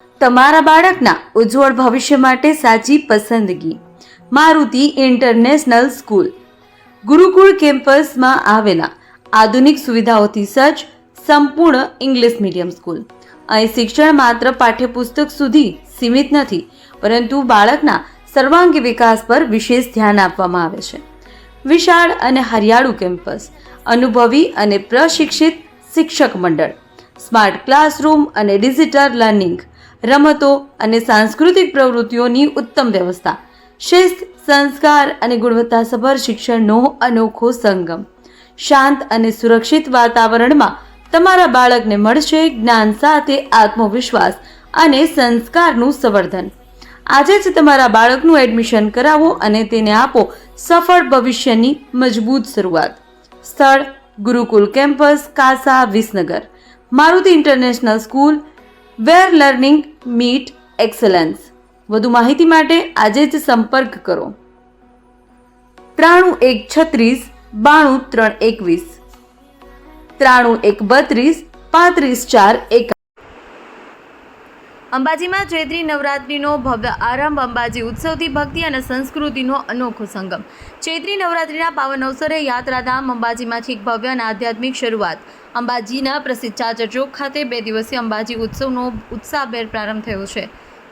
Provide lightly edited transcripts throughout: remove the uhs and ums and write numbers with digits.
તમારા બાળકના ઉજ્જવળ ભવિષ્ય માટે સાચી પસંદગી મારુતિ ઇન્ટરનેશનલ સ્કૂલ ગુરુકુળ કેમ્પસમાં આવેલા આધુનિક સુવિધાઓથી સજ્જ સંપૂર્ણ ઇંગ્લિશ મીડિયમ સ્કૂલ। અહીં શિક્ષણ માત્ર પાઠ્યપુસ્તક સુધી સીમિત નથી, પરંતુ બાળકના સર્વાંગી વિકાસ પર વિશેષ ધ્યાન આપવામાં આવે છે। વિશાળ અને હરિયાળું કેમ્પસ, અનુભવી અને પ્રશિક્ષિત શિક્ષક મંડળ, સ્માર્ટ ક્લાસરૂમ અને ડિજિટલ લર્નિંગ, રમતો અને સાંસ્કૃતિક પ્રવૃત્તિઓની ઉત્તમ વ્યવસ્થા, શિસ્ત, સંસ્કાર અને ગુણવત્તાસભર શિક્ષણનો અનોખો સંગમ। શાંત અને સુરક્ષિત વાતાવરણમાં તમારા બાળકને મળશે જ્ઞાન સાથે આત્મવિશ્વાસ અને સંસ્કારનું સંવર્ધન। આજે જ તમારા બાળકનું એડમિશન કરાવો અને તેને આપો સફળ ભવિષ્યની મજબૂત શરૂઆત। સ્થળ: ગુરુકુલ કેમ્પસ, કાસા, વિસનગર। મારુતિ ઇન્ટરનેશનલ સ્કૂલ, વેર લર્નિંગ મીટ એક્સલન્સ। વધુ માહિતી માટે આજે જ સંપર્ક કરો 93 136 92 321 93 132 35 4 1। અંબાજીમાં ચૈત્રી નવરાત્રિનો ભવ્ય આરંભ। અંબાજી ઉત્સવથી ભક્તિ અને સંસ્કૃતિનો અનોખો સંગમ। ચૈત્રી નવરાત્રિના પાવન અવસરે યાત્રાધામ અંબાજીમાંથી એક ભવ્ય અને આધ્યાત્મિક શરૂઆત। અંબાજીના પ્રસિદ્ધ ચાચર ચોક ખાતે 2 દિવસીય અંબાજી ઉત્સવનો ઉત્સાહભેર પ્રારંભ થયો છે।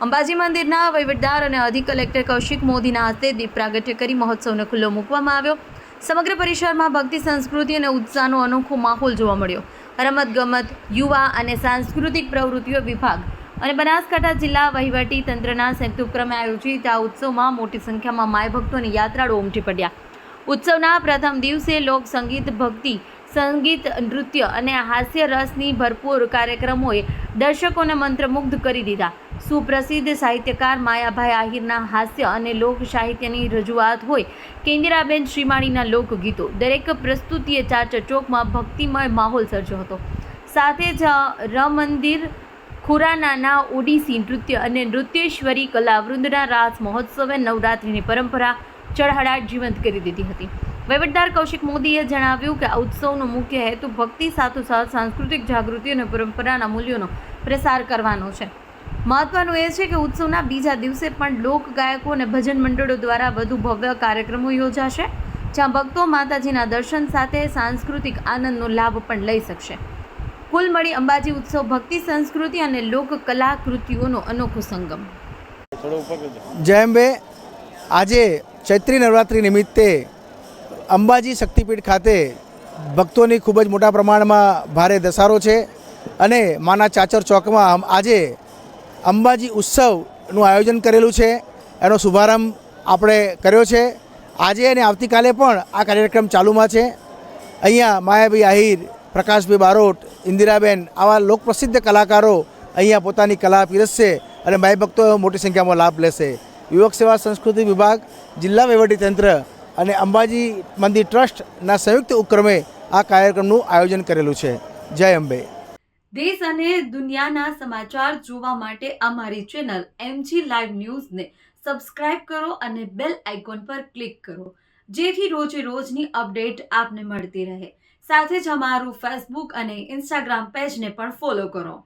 અંબાજી મંદિરના વહીવટદાર અને અધિક કલેક્ટર કૌશિક મોદીના હસ્તે દીપ પ્રાગટ્ય કરી મહોત્સવને ખુલ્લો મૂકવામાં આવ્યો। સમગ્ર પરિસરમાં ભક્તિ, સંસ્કૃતિ અને ઉત્સાહનો અનોખો માહોલ જોવા મળ્યો। રમતગમત, યુવા અને સાંસ્કૃતિક પ્રવૃત્તિઓ વિભાગ અને બનાસકાંઠા જિલ્લા વહીવટી તંત્રના સંયુક્ત ઉપક્રમે આયોજિત આ ઉત્સવમાં મોટી સંખ્યામાં માય ભક્તો અને યાત્રાળુઓ ઉમટી પડ્યા। ઉત્સવના પ્રથમ દિવસે લોક સંગીત, ભક્તિ સંગીત, નૃત્ય અને હાસ્ય રસની ભરપૂર કાર્યક્રમોએ દર્શકોને મંત્રમુગ્ધ કરી દીધા। સુપ્રસિદ્ધ સાહિત્યકાર માયાભાઈ આહિરના હાસ્ય અને લોક સાહિત્યની રજૂઆત હોય કે ઇન્દિરાબેન શ્રીમાળીના લોકગીતો, દરેક પ્રસ્તુતિએ ચાચર ચોકમાં ભક્તિમય માહોલ સર્જ્યો હતો। સાથે જ રમંદિર ખુરાનાના ઓડિસી નૃત્ય અને નૃત્યેશ્વરી કલાવૃંદના રાસ મહોત્સવે નવરાત્રિની પરંપરા ચળહળાટ જીવંત કરી દીધી હતી। વહીવટદાર કૌશિક મોદીએ જણાવ્યું કે આ ઉત્સવનો મુખ્ય હેતુ ભક્તિ સાથોસાથ સાંસ્કૃતિક જાગૃતિ અને પરંપરાના મૂલ્યોનો પ્રસાર કરવાનો છે। મહત્વનું એ છે કે ઉત્સવના બીજા દિવસે પણ લોક ગાયકો અને ભજન મંડળો દ્વારા વધુ ભવ્ય કાર્યક્રમો યોજાશે, જ્યાં ભક્તો માતાજીના દર્શન સાથે સાંસ્કૃતિક આનંદનો લાભ પણ લઈ શકશે। કુલ મળી અંબાજી ઉત્સવ ભક્તિ, સંસ્કૃતિ અને લોક કલાકૃતિઓનો અનોખો સંગમ। જય અંબે। આજે ચૈત્રી નવરાત્રિ નિમિત્તે અંબાજી શક્તિપીઠ ખાતે ભક્તોની ખૂબ જ મોટા પ્રમાણમાં ભારે ધસારો છે અને માના ચાચર ચોકમાં આજે અંબાજી ઉત્સવનું આયોજન કરેલું છે। એનો શુભારંભ આપણે કર્યો છે। આજે અને આવતીકાલે પણ આ કાર્યક્રમ ચાલુમાં છે। અહીંયા માયાભાઈ આહિર, પ્રકાશભાઈ બારોટ, ઇન્દિરાબેન આવા લોકપ્રસિદ્ધ કલાકારો અહીંયા પોતાની કલા પીરસશે અને માય ભક્તો મોટી સંખ્યામાં લાભ લેશે। યુવક સેવા સંસ્કૃતિ વિભાગ, જિલ્લા વહીવટીતંત્ર અને અંબાજી મંદિર ટ્રસ્ટના સંયુક્ત ઉપક્રમે આ કાર્યક્રમનું આયોજન કરેલું છે। જય અંબે। દેશ અને દુનિયાના સમાચાર જોવા માટે અમારી ચેનલ MG લાઈવ ન્યૂઝને સબસ્ક્રાઇબ કરો અને બેલ આઇકોન પર ક્લિક કરો, જેથી રોજે રોજની અપડેટ આપને મળતી રહે। સાથે જ અમારું ફેસબુક અને ઇન્સ્ટાગ્રામ પેજને પણ ફોલો કરો।